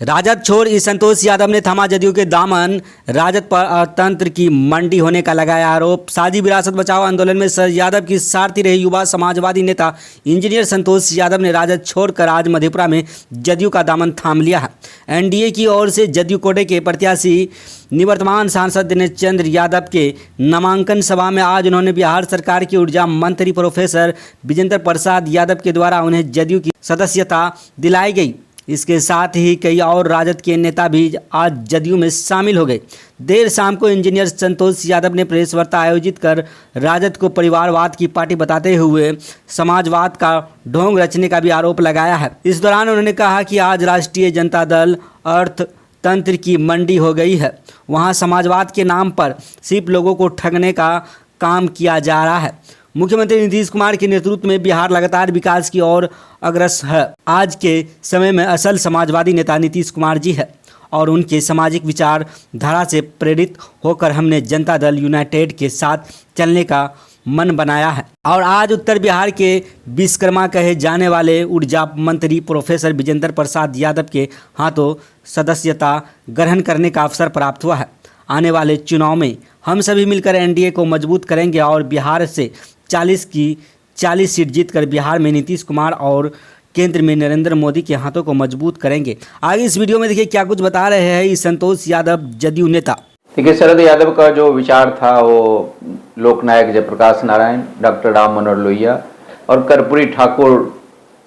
राजद छोड़ इस संतोष यादव ने थमा जदयू के दामन। राजद पर तंत्र की मंडी होने का लगाया आरोप। सादी विरासत बचाओ आंदोलन में सर यादव की सारथी रहे युवा समाजवादी नेता इंजीनियर संतोष यादव ने राजद छोड़कर आज मधेपुरा में जदयू का दामन थाम लिया है। एनडीए की ओर से जदयू कोटे के प्रत्याशी निवर्तमान सांसद दिनेश चंद्र यादव के नामांकन सभा में आज उन्होंने बिहार सरकार की ऊर्जा मंत्री प्रोफेसर विजेंद्र प्रसाद यादव के द्वारा उन्हें जदयू की सदस्यता दिलाई गई। इसके साथ ही कई और राजद के नेता भी आज जदयू में शामिल हो गए। देर शाम को इंजीनियर संतोष यादव ने प्रेस वार्ता आयोजित कर राजद को परिवारवाद की पार्टी बताते हुए समाजवाद का ढोंग रचने का भी आरोप लगाया है। इस दौरान उन्होंने कहा कि आज राष्ट्रीय जनता दल अर्थतंत्र की मंडी हो गई है। वहां समाजवाद के नाम पर सिर्फ लोगों को ठगने का काम किया जा रहा है। मुख्यमंत्री नीतीश कुमार के नेतृत्व में बिहार लगातार विकास की ओर अग्रसर है। आज के समय में असल समाजवादी नेता नीतीश कुमार जी है और उनके सामाजिक विचारधारा से प्रेरित होकर हमने जनता दल यूनाइटेड के साथ चलने का मन बनाया है। और आज उत्तर बिहार के विश्वकर्मा कहे जाने वाले ऊर्जा मंत्री प्रोफेसर विजेंद्र प्रसाद यादव के हाथों सदस्यता ग्रहण करने का अवसर प्राप्त हुआ है। आने वाले चुनाव में हम सभी मिलकर एनडीए को मजबूत करेंगे और बिहार से 40 की 40 सीट जीतकर बिहार में नीतीश कुमार और केंद्र में नरेंद्र मोदी के हाथों को मजबूत करेंगे। आगे इस वीडियो में देखिए क्या कुछ बता रहे हैं इस संतोष यादव जदयू नेता। देखिए, शरद यादव का जो विचार था वो लोकनायक जयप्रकाश नारायण, डॉक्टर राम मनोहर लोहिया और कर्पूरी ठाकुर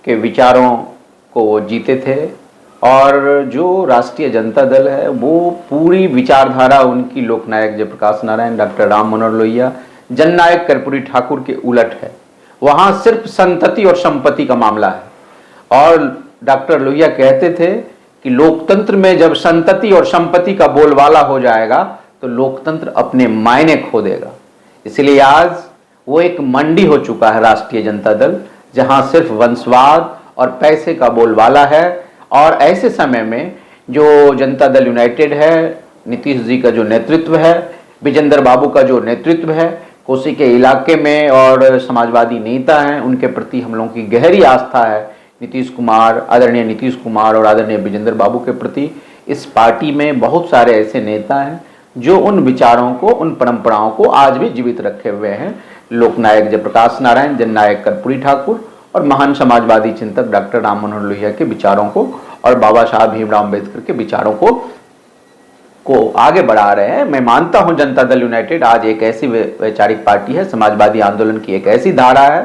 के विचारों को वो जीते थे। और जो राष्ट्रीय जनता दल है वो पूरी विचारधारा उनकी लोकनायक जयप्रकाश नारायण, डॉक्टर राम मनोहर लोहिया, जननायक कर्पूरी ठाकुर के उलट है। वहां सिर्फ संतति और संपत्ति का मामला है। और डॉक्टर लोहिया कहते थे कि लोकतंत्र में जब संतति और संपत्ति का बोलबाला हो जाएगा तो लोकतंत्र अपने मायने खो देगा। इसलिए आज वो एक मंडी हो चुका है राष्ट्रीय जनता दल, जहां सिर्फ वंशवाद और पैसे का बोलबाला है। और ऐसे समय में जो जनता दल यूनाइटेड है, नीतीश जी का जो नेतृत्व है, विजेंद्र बाबू का जो नेतृत्व है, कोसी के इलाके में और समाजवादी नेता हैं, उनके प्रति हम लोगों की गहरी आस्था है। नीतीश कुमार, आदरणीय नीतीश कुमार और आदरणीय विजेंद्र बाबू के प्रति इस पार्टी में बहुत सारे ऐसे नेता हैं जो उन विचारों को, उन परंपराओं को आज भी जीवित रखे हुए हैं। लोकनायक जयप्रकाश नारायण, जननायक कर्पूरी ठाकुर और महान समाजवादी चिंतक डॉक्टर राम मनोहर लोहिया के विचारों को और बाबा साहब भीमराव अम्बेडकर के विचारों को आगे बढ़ा रहे हैं। मैं मानता हूं जनता दल यूनाइटेड आज एक ऐसी वैचारिक पार्टी है, समाजवादी आंदोलन की एक ऐसी धारा है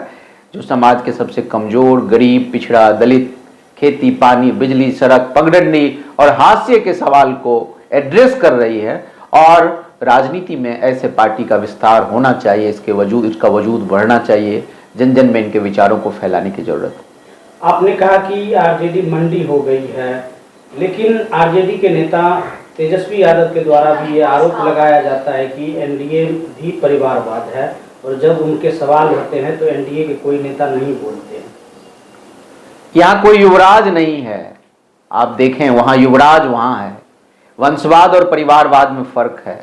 जो समाज के सबसे कमजोर, गरीब, पिछड़ा, दलित, खेती, पानी, बिजली, सड़क, पगडंडी और हाशिए के सवाल को एड्रेस कर रही है। और राजनीति में ऐसे पार्टी का विस्तार होना चाहिए, इसका वजूद बढ़ना चाहिए। जन जन में इनके विचारों को फैलाने की जरूरत है। आपने कहा कि आरजेडी मंडी हो गई है, लेकिन आरजेडी के नेता तेजस्वी यादव के द्वारा भी ये आरोप लगाया जाता है कि एनडीए भी परिवारवाद है और जब उनके सवाल होते हैं तो एनडीए के कोई नेता नहीं बोलते हैं। यहाँ कोई युवराज नहीं है। आप देखें, वहां युवराज वहां है। वंशवाद और परिवारवाद में फर्क है।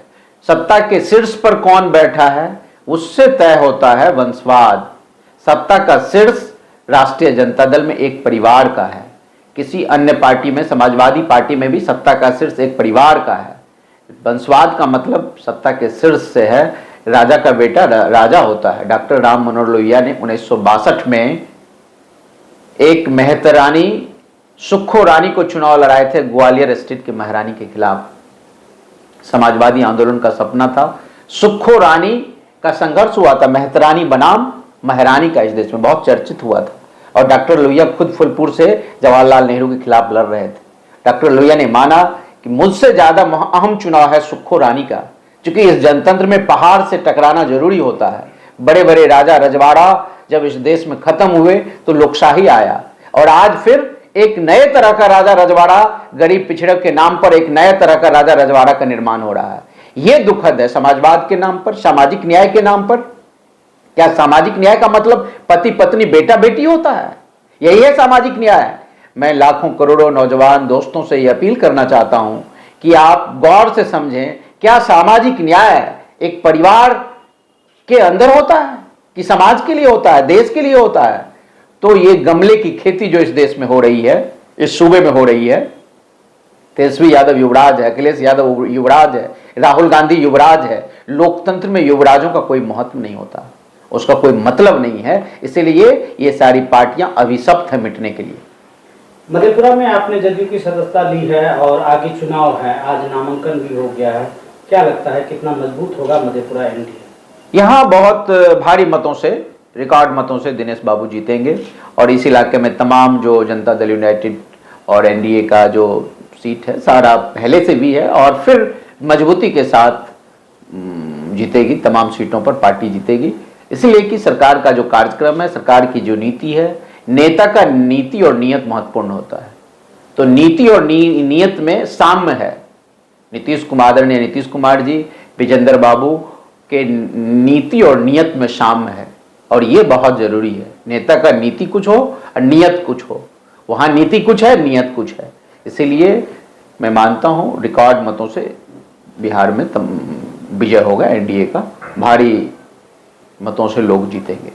सत्ता के शीर्ष पर कौन बैठा है उससे तय होता है वंशवाद। सत्ता का शीर्ष राष्ट्रीय जनता दल में एक परिवार का है। किसी अन्य पार्टी में, समाजवादी पार्टी में भी सत्ता का शीर्ष एक परिवार का है। वंशवाद का मतलब सत्ता के शीर्ष से है, राजा का बेटा राजा होता है। डॉक्टर राम मनोहर लोहिया ने 1962 में एक मेहतरानी सुक्खो रानी को चुनाव लड़ाए थे ग्वालियर स्थित के महारानी के खिलाफ। समाजवादी आंदोलन का सपना था। सुक्खो रानी का संघर्ष हुआ था। मेहतरानी बनाम महारानी का इस देश में बहुत चर्चित हुआ था। और डॉक्टर लोहिया खुद फूलपुर से जवाहरलाल नेहरू के खिलाफ लड़ रहे थे। डॉक्टर लोहिया ने माना कि मुझसे ज्यादा अहम चुनाव है सुक्खो रानी का, क्योंकि इस जनतंत्र में पहाड़ से टकराना जरूरी होता है। बड़े बड़े राजा रजवाड़ा जब इस देश में खत्म हुए तो लोकशाही आया। और आज फिर एक नए तरह का राजा रजवाड़ा, गरीब पिछड़े के नाम पर एक नए तरह का राजा रजवाड़ा का निर्माण हो रहा है। यह दुखद है। समाजवाद के नाम पर, सामाजिक न्याय के नाम पर। क्या सामाजिक न्याय का मतलब पति पत्नी बेटा बेटी होता है? यही है सामाजिक न्याय। मैं लाखों करोड़ों नौजवान दोस्तों से यह अपील करना चाहता हूं कि आप गौर से समझें, क्या सामाजिक न्याय एक परिवार के अंदर होता है कि समाज के लिए होता है, देश के लिए होता है? तो ये गमले की खेती जो इस देश में हो रही है, इस सूबे में हो रही है, तेजस्वी यादव युवराज है, अखिलेश यादव युवराज है, राहुल गांधी युवराज है। लोकतंत्र में युवराजों का कोई महत्व नहीं होता, उसका कोई मतलब नहीं है, इसीलिए ये सारी पार्टियां अभिशप्त है मिटने के लिए। मधेपुरा में आपने जदयू की सदस्यता ली है और आगे चुनाव है, आज नामांकन भी हो गया है, क्या लगता है कितना मजबूत होगा मधेपुरा एनडीए? यहाँ बहुत भारी मतों से, रिकॉर्ड मतों से दिनेश बाबू जीतेंगे और इस इलाके में तमाम जो जनता दल यूनाइटेड और एनडीए का जो सीट है सारा पहले से भी है और फिर मजबूती के साथ जीतेगी, तमाम सीटों पर पार्टी जीतेगी। इसलिए कि सरकार का जो कार्यक्रम है, सरकार की जो नीति है, नेता का नीति और नियत महत्वपूर्ण होता है। तो नीति और नियत में साम्य है। नीतीश कुमार, आदरणीय नीतीश कुमार जी, विजेंद्र बाबू के नीति और नियत में साम्य है और ये बहुत जरूरी है। नेता का नीति कुछ हो और नियत कुछ हो, वहां नीति कुछ है, नियत कुछ है। इसीलिए मैं मानता हूं रिकॉर्ड मतों से बिहार में विजय होगा एनडीए का, भारी मतों से लोग जीतेंगे।